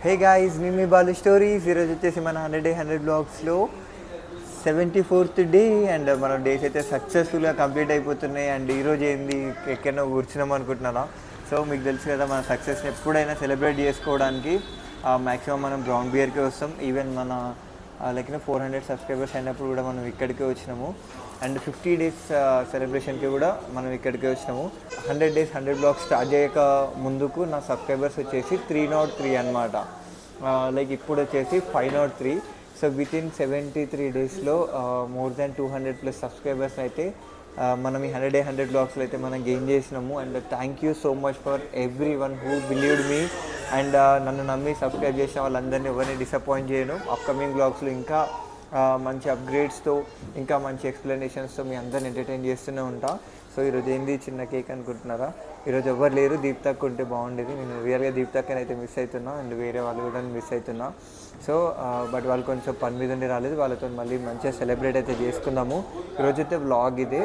Hey guys, నేను మీ Balu stories. ఈరోజు వచ్చేసి మన 100 బ్లాగ్స్లో 74th డే అండ్ మన డేస్ అయితే సక్సెస్ఫుల్గా కంప్లీట్ అయిపోతున్నాయి. అండ్ ఈరోజు ఏంది ఎక్కడో కూర్చున్నాం అనుకుంటున్నాను. సో మీకు తెలుసు కదా, మన సక్సెస్ని ఎప్పుడైనా సెలబ్రేట్ చేసుకోవడానికి మ్యాక్సిమం మనం బ్రౌన్ బియర్కే వస్తాం. ఈవెన్ మన 400 సబ్స్క్రైబర్స్ అయినప్పుడు కూడా మనం ఇక్కడికే వచ్చినాము. అండ్ 50 డేస్ సెలబ్రేషన్కి కూడా మనం ఇక్కడికే వచ్చినాము. 100 డేస్ 100 బ్లాగ్స్ స్టార్ట్ చేయక ముందుకు నా సబ్స్క్రైబర్స్ వచ్చేసి 303 అనమాట. ఇప్పుడు వచ్చేసి 503. సో వితిన్ 73 డేస్లో మోర్ దాన్ 200+ సబ్స్క్రైబర్స్ అయితే మనం ఈ 100 బ్లాగ్స్లో అయితే మనం గెయిన్ చేసినాము. And thank you so much for every one who believed me. And నన్ను నమ్మి సబ్స్క్రైబ్ చేసిన వాళ్ళందరినీ ఎవరిని డిసప్పాయింట్ చేయను. అప్కమింగ్ బ్లాగ్స్లో ఇంకా మంచి అప్గ్రేడ్స్తో, ఇంకా మంచి ఎక్స్ప్లెనేషన్స్తో మీ అందరిని ఎంటర్టైన్ చేస్తూనే ఉంటా. సో ఈరోజు ఏంది చిన్న కేక్ అనుకుంటున్నారా? ఈరోజు ఎవరు లేరు, దీప్తక్క ఉంటే బాగుండేది. నేను రియల్గా దీప్తక్కని అయితే మిస్ అవుతున్నా, అండ్ వేరే వాళ్ళు కూడా మిస్ అవుతున్నా. సో బట్ వాళ్ళు కొంచెం పని మీద ఉండి రాలేదు. వాళ్ళతో మళ్ళీ మంచిగా సెలబ్రేట్ అయితే చేసుకుందాము. ఈరోజు అయితే వ్లాగ్ ఇదే.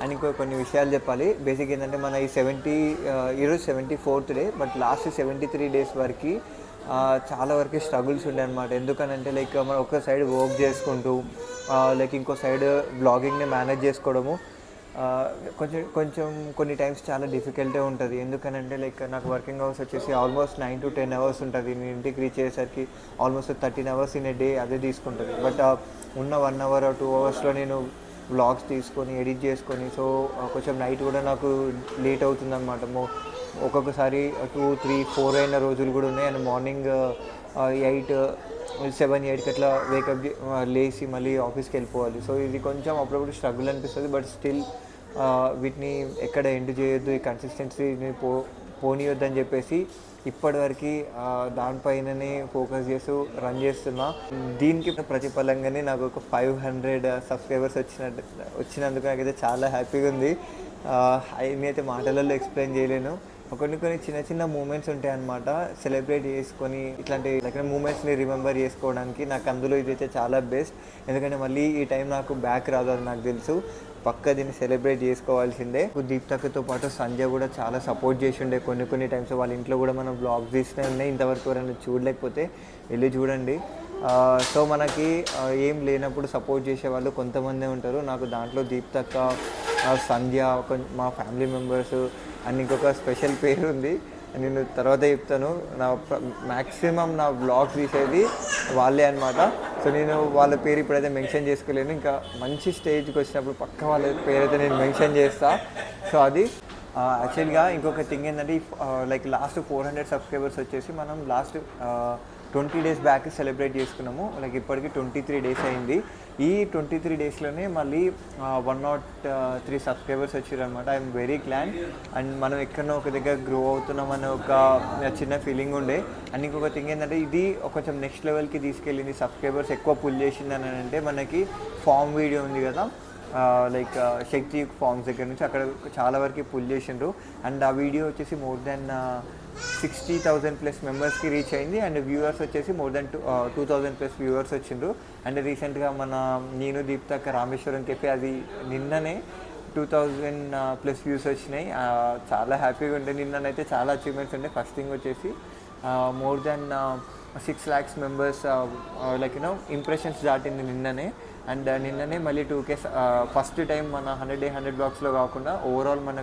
అండ్ ఇంకో కొన్ని విషయాలు చెప్పాలి. బేసిక్ ఏంటంటే మన ఈరోజు 74th day, but last 73 days వరకు చాలా వరకు స్ట్రగుల్స్ ఉండే అనమాట. ఎందుకనంటే మనం ఒక సైడ్ వర్క్ చేసుకుంటూ ఇంకో సైడ్ బ్లాగింగ్ని మేనేజ్ చేసుకోవడము కొంచెం కొన్ని టైమ్స్ చాలా డిఫికల్టే ఉంటుంది. ఎందుకనంటే నాకు వర్కింగ్ అవర్స్ వచ్చేసి ఆల్మోస్ట్ 9 to 10 hours ఉంటుంది. నేను ఇంటికి రీచ్ అయ్యేసరికి almost 13 hours in a day అదే తీసుకుంటుంది. బట్ ఉన్న 1 hour or 2 hours నేను వ్లాగ్స్ తీసుకొని ఎడిట్ చేసుకొని, సో కొంచెం నైట్ కూడా నాకు లేట్ అవుతుంది అనమాట. ఒక్కొక్కసారి 2, 3, 4 అయిన రోజులు కూడా ఉన్నాయి. అండ్ మార్నింగ్ 8, 7, 8కి అట్లా వేకప్ లేచి మళ్ళీ ఆఫీస్కి వెళ్ళిపోవాలి. సో ఇది కొంచెం అప్పుడప్పుడు స్ట్రగుల్ అనిపిస్తుంది. బట్ స్టిల్ వీటిని ఎక్కడ ఎండ్ చేయొద్దు, ఈ కన్సిస్టెన్సీని పోనీయొద్దు అని చెప్పేసి ఇప్పటివరకు దానిపైననే ఫోకస్ చేస్తూ రన్ చేస్తున్నా. దీనికి ప్రతిఫలంగానే నాకు ఒక 500 సబ్స్క్రైబర్స్ వచ్చినందుకు నాకైతే చాలా హ్యాపీగా ఉంది. నేనైతే మాటలలో ఎక్స్ప్లెయిన్ చేయలేను. కొన్ని చిన్న మూమెంట్స్ ఉంటాయి అన్నమాట, సెలబ్రేట్ చేసుకొని ఇట్లాంటి మూమెంట్స్ని రిమెంబర్ చేసుకోవడానికి. నాకు అందులో ఇదైతే చాలా బెస్ట్. ఎందుకంటే మళ్ళీ ఈ టైం నాకు బ్యాక్ రాదు, అది నాకు తెలుసు. పక్క దీన్ని సెలబ్రేట్ చేసుకోవాల్సిందే. దీప్తక్కతో పాటు సంజయ్ కూడా చాలా సపోర్ట్ చేసి ఉండే. కొన్ని టైమ్స్ వాళ్ళ ఇంట్లో కూడా మనం బ్లాగ్స్ తీస్తూనే ఉన్నాయి. ఇంతవరకు ఎవరైనా చూడలేకపోతే వెళ్ళి చూడండి. సో మనకి ఏం లేనప్పుడు సపోర్ట్ చేసేవాళ్ళు కొంతమందే ఉంటారు. నాకు దాంట్లో దీప్తక్క, సంధ్య, మా ఫ్యామిలీ మెంబర్స్ అండ్ ఇంకొక స్పెషల్ పేరు ఉంది, నేను తర్వాత చెప్తాను. మ్యాక్సిమం నా బ్లాగ్స్ తీసేది వాళ్ళే అనమాట. సో నేను వాళ్ళ పేరు ఇప్పుడైతే మెన్షన్ చేసుకోలేను. ఇంకా మంచి స్టేజ్కి వచ్చినప్పుడు పక్క వాళ్ళ పేరు అయితే నేను మెన్షన్ చేస్తాను. సో అది యాక్చువల్గా ఇంకొక థింగ్ ఏంటంటే, లాస్ట్ 400 సబ్స్క్రైబర్స్ వచ్చేసి మనం లాస్ట్ 20 డేస్ బ్యాక్ సెలబ్రేట్ చేసుకున్నాము. ఇప్పటికీ 23 డేస్ అయింది. ఈ 23 డేస్లోనే మళ్ళీ 103 సబ్స్క్రైబర్స్ వచ్చారు అనమాట. I'm very glad. అండ్ మనం ఎక్కడో ఒక దగ్గర గ్రో అవుతున్నామని ఒక చిన్న ఫీలింగ్ ఉండే. అండ్ ఇంకొక థింగ్ ఏంటంటే, ఇది కొంచెం నెక్స్ట్ లెవెల్కి తీసుకెళ్ళింది, సబ్స్క్రైబర్స్ ఎక్కువ పుల్ చేసింది అని అంటే, మనకి ఫామ్ వీడియో ఉంది కదా, శక్తి ఫార్మ్స్ దగ్గర నుంచి అక్కడ చాలా వరకు పుల్ చేసిండ్రు. అండ్ ఆ వీడియో వచ్చేసి మోర్ దాన్ 60,000+ మెంబర్స్కి రీచ్ అయింది. అండ్ వ్యూవర్స్ వచ్చేసి మోర్ దాన్ 2,000+ వ్యూవర్స్ వచ్చిండ్రు. అండ్ రీసెంట్గా నేను దీప్తక్క రామేశ్వరం కెఫే, అది నిన్ననే 2,000+ వ్యూస్ వచ్చినాయి. చాలా హ్యాపీగా ఉండే. నిన్ననైతే చాలా అచీవ్మెంట్స్ ఉండే. ఫస్ట్ థింగ్ వచ్చేసి more than 6 lakhs members impressions దాటింది నిన్ననే. అండ్ నిన్ననే మళ్ళీ 2K ఫస్ట్ టైం మన 100 బ్లాగ్స్లో కాకుండా ఓవరాల్ మన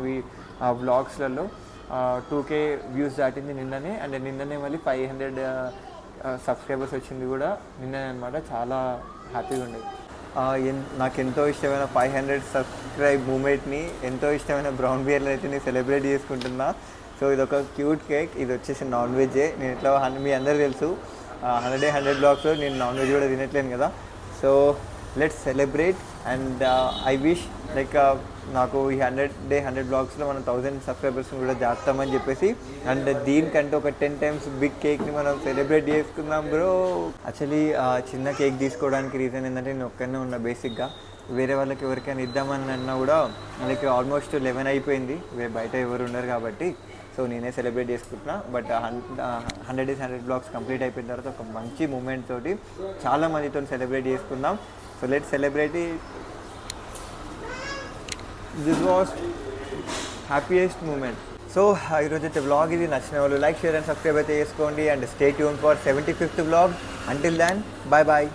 బ్లాగ్స్లలో 2K వ్యూస్ దాటింది నిన్ననే. అండ్ నిన్ననే మళ్ళీ 500 సబ్స్క్రైబర్స్ వచ్చింది కూడా నిన్ననే అనమాట. చాలా హ్యాపీగా ఉండేది. నాకు ఎంతో ఇష్టమైన 500 సబ్స్క్రైబ్ మూమెంట్ని, ఎంతో ఇష్టమైన బ్రౌన్ బియర్లు అయితే నేను సెలబ్రేట్ చేసుకుంటున్నా. సో ఇది ఒక క్యూట్ కేక్. ఇది వచ్చేసి నాన్ వెజ్జే. నేను ఎట్లా మీ అందరూ తెలుసు, 100 బ్లాగ్స్లో నేను నాన్ వెజ్ కూడా తినట్లేను కదా. So let's celebrate. And I wish నాకు ఈ 100 బ్లాగ్స్లో మనం 1000 సబ్స్క్రైబర్స్ని కూడా చేస్తామని చెప్పేసి. అండ్ దీనికంటే ఒక 10 times బిగ్ కేక్ని మనం సెలబ్రేట్ చేసుకుందాం బ్రో. యాక్చువల్లీ చిన్న కేక్ తీసుకోవడానికి రీజన్ ఏంటంటే, నేను ఒక్కనే ఉన్నా బేసిక్గా. వేరే వాళ్ళకి ఎవరికైనా ఇద్దామని అన్నా కూడా ఆల్మోస్ట్ 11 అయిపోయింది, బయట ఎవరు ఉన్నారు కాబట్టి. సో నేనే సెలబ్రేట్ చేసుకుంటున్నా. బట్ 100 days 100 బ్లాగ్స్ కంప్లీట్ అయిపోయిన తర్వాత ఒక మంచి మూమెంట్ తోటి చాలా మందితో సెలబ్రేట్ చేసుకుందాం. So let's celebrate it. This was happiest moment. So ఈరోజు అయితే వ్లాగ్ ఇది. నచ్చిన వాళ్ళు లైక్, షేర్ అండ్ సబ్స్క్రైబ్ అయితే చేసుకోండి. And stay tune for 75th vlog. Until then, bye bye.